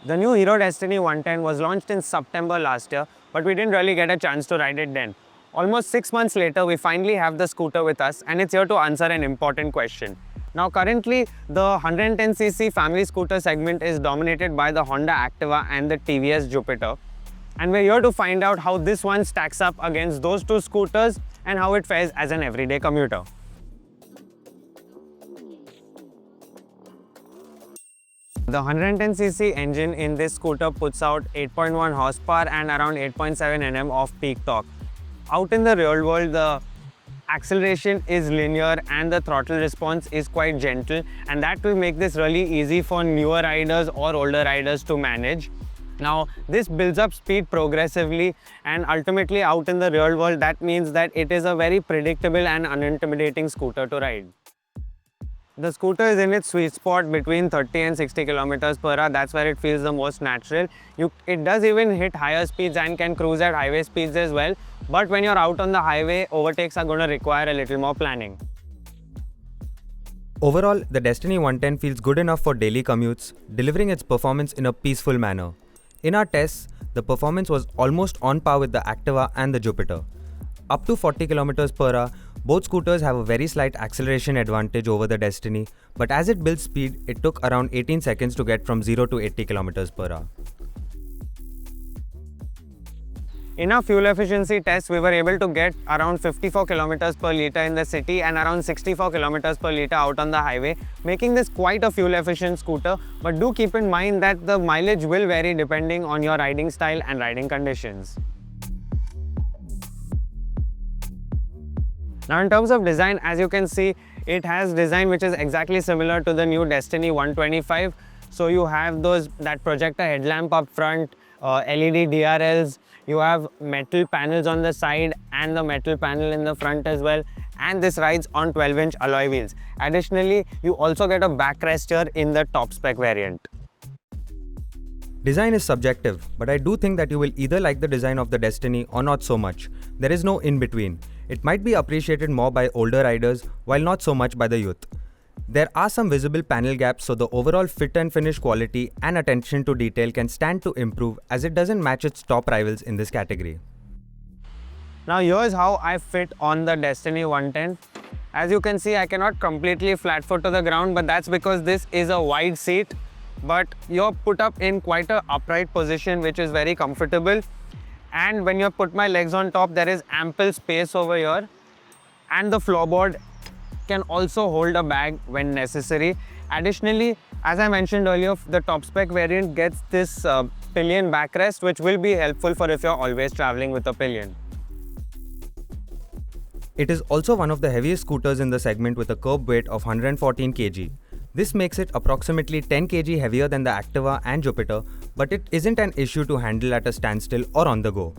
The new Hero Destini 110 was launched in September last year, but we didn't really get a chance to ride it then. Almost 6 months later, we finally have the scooter with us and it's here to answer an important question. Now currently, the 110cc family scooter segment is dominated by the Honda Activa and the TVS Jupiter. And we're here to find out how this one stacks up against those two scooters and how it fares as an everyday commuter. The 110cc engine in this scooter puts out 8.1 horsepower and around 8.7 Nm of peak torque. Out in the real world, the acceleration is linear and the throttle response is quite gentle, and that will make this really easy for newer riders or older riders to manage. Now, this builds up speed progressively, and ultimately out in the real world, that means that it is a very predictable and unintimidating scooter to ride. The scooter is in its sweet spot between 30 and 60 kilometers per hour. That's where it feels the most natural. It does even hit higher speeds and can cruise at highway speeds as well. But when you're out on the highway, overtakes are going to require a little more planning. Overall, the Destini 110 feels good enough for daily commutes, delivering its performance in a peaceful manner. In our tests, the performance was almost on par with the Activa and the Jupiter. Up to 40 kilometers per hour, both scooters have a very slight acceleration advantage over the Destini, but as it builds speed, it took around 18 seconds to get from 0 to 80 kilometers per hour. In our fuel efficiency test, we were able to get around 54 kilometers per litre in the city and around 64 kilometers per litre out on the highway, making this quite a fuel efficient scooter. But do keep in mind that the mileage will vary depending on your riding style and riding conditions. Now in terms of design, as you can see, it has design which is exactly similar to the new Destini 125. So you have that projector headlamp up front, LED DRLs, you have metal panels on the side and the metal panel in the front as well. And this rides on 12-inch alloy wheels. Additionally, you also get a backrest here in the top spec variant. Design is subjective, but I do think that you will either like the design of the Destini or not so much. There is no in between. It might be appreciated more by older riders while not so much by the youth. There are some visible panel gaps, so the overall fit and finish quality and attention to detail can stand to improve as it doesn't match its top rivals in this category. Now here's how I fit on the Destini 110. As you can see, I cannot completely flat foot to the ground, but that's because this is a wide seat. But you're put up in quite an upright position, which is very comfortable. And when you put my legs on top, there is ample space over here. And the floorboard can also hold a bag when necessary. Additionally, as I mentioned earlier, the top spec variant gets this pillion backrest, which will be helpful for if you're always traveling with a pillion. It is also one of the heaviest scooters in the segment with a curb weight of 114 kg. This makes it approximately 10 kg heavier than the Activa and Jupiter, but it isn't an issue to handle at a standstill or on the go.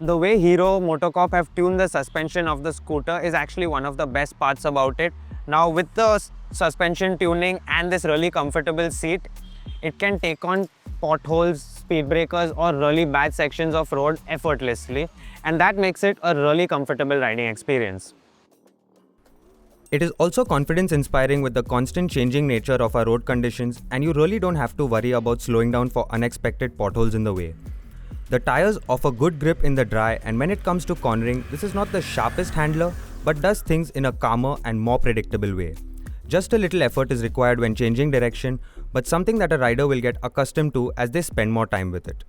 The way Hero MotoCorp have tuned the suspension of the scooter is actually one of the best parts about it. Now with the suspension tuning and this really comfortable seat, it can take on potholes, speed breakers or really bad sections of road effortlessly, and that makes it a really comfortable riding experience. It is also confidence inspiring with the constant changing nature of our road conditions, and you really don't have to worry about slowing down for unexpected potholes in the way. The tires offer good grip in the dry, and when it comes to cornering, this is not the sharpest handler but does things in a calmer and more predictable way. Just a little effort is required when changing direction, but something that a rider will get accustomed to as they spend more time with it.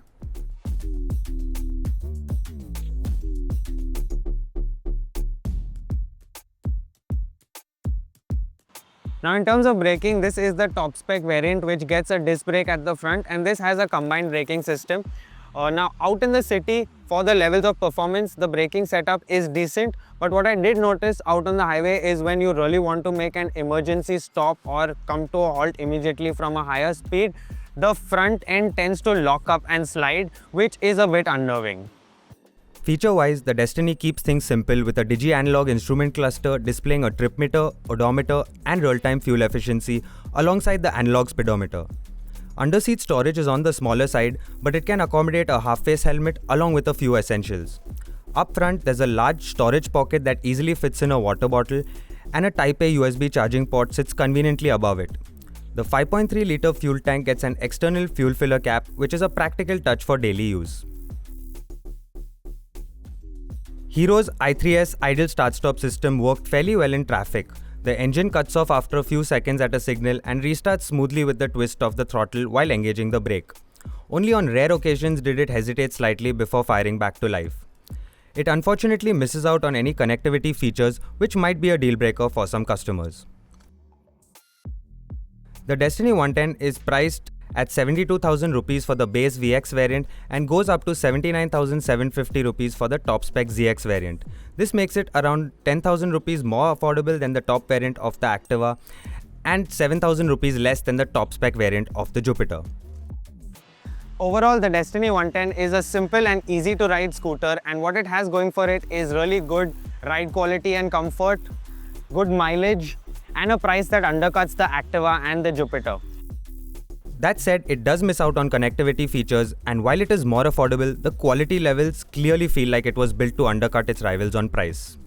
Now in terms of braking, this is the top spec variant which gets a disc brake at the front, and this has a combined braking system. Now out in the city, for the levels of performance, the braking setup is decent, but what I did notice out on the highway is when you really want to make an emergency stop or come to a halt immediately from a higher speed, the front end tends to lock up and slide, which is a bit unnerving. Feature-wise, the Destini keeps things simple with a digi-analog instrument cluster displaying a trip meter, odometer and real-time fuel efficiency alongside the analog speedometer. Underseat storage is on the smaller side, but it can accommodate a half-face helmet along with a few essentials. Up front, there's a large storage pocket that easily fits in a water bottle, and a Type-A USB charging port sits conveniently above it. The 5.3 litre fuel tank gets an external fuel filler cap, which is a practical touch for daily use. Hero's i3S idle start-stop system worked fairly well in traffic. The engine cuts off after a few seconds at a signal and restarts smoothly with the twist of the throttle while engaging the brake. Only on rare occasions did it hesitate slightly before firing back to life. It unfortunately misses out on any connectivity features, which might be a deal breaker for some customers. The Destini 110 is priced at 72,000 rupees for the base VX variant and goes up to 79,750 rupees for the top spec ZX variant. This makes it around 10,000 rupees more affordable than the top variant of the Activa and 7,000 rupees less than the top spec variant of the Jupiter. Overall, the Destini 110 is a simple and easy to ride scooter, and what it has going for it is really good ride quality and comfort, good mileage, and a price that undercuts the Activa and the Jupiter. That said, it does miss out on connectivity features, and while it is more affordable, the quality levels clearly feel like it was built to undercut its rivals on price.